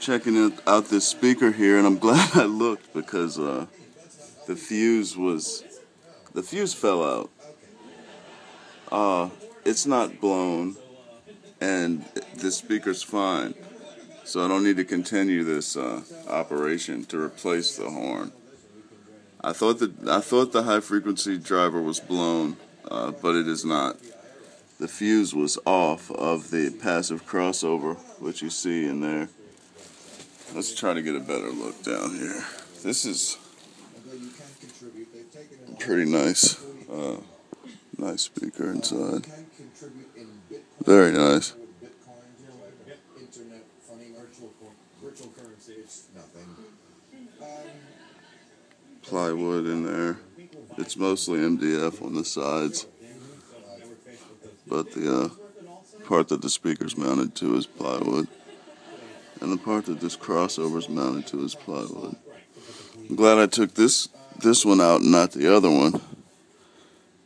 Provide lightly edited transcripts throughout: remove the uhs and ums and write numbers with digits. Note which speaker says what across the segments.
Speaker 1: Checking out this speaker here, and I'm glad I looked because the fuse fell out. It's not blown, and this speaker's fine, so I don't need to continue this operation to replace the horn. I thought the high frequency driver was blown, but it is not. The fuse was off of the passive crossover, which you see in there. Let's try to get a better look down here. This is a pretty nice speaker inside. Very nice. Plywood in there. It's mostly MDF on the sides, but the part that the speaker's mounted to is plywood, and the part that this crossover is mounted to is plywood. I'm glad I took this one out and not the other one,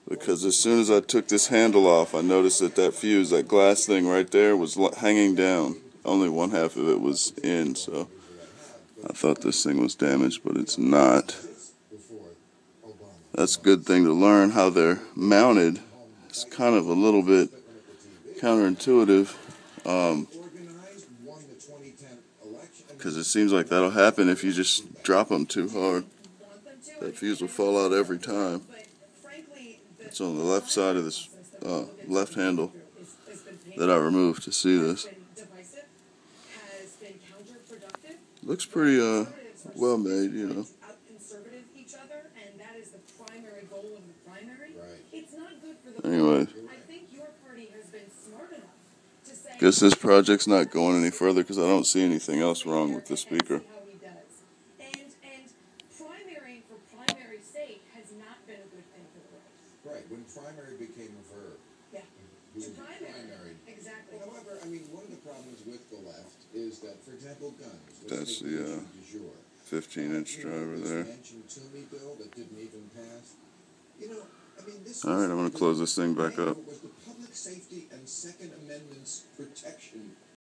Speaker 1: because as soon as I took this handle off, I noticed that fuse, that glass thing right there, was hanging down. Only one half of it was in, so I thought this thing was damaged, but it's not. That's a good thing to learn how they're mounted. It's kind of a little bit counterintuitive, because it seems like that'll happen if you just drop them too hard. That fuse will fall out every time. It's on the left side of this left handle that I removed to see this. Looks pretty well made, you know. Anyway, guess this project's not going any further because I don't see anything else wrong with the speaker.
Speaker 2: Right, when primary became a verb. Yeah. Primary. Exactly. However, I mean, one of the problems with the left is that, for example, guns.
Speaker 1: That's the 15-inch driver there. Alright, I'm going to close this thing back up.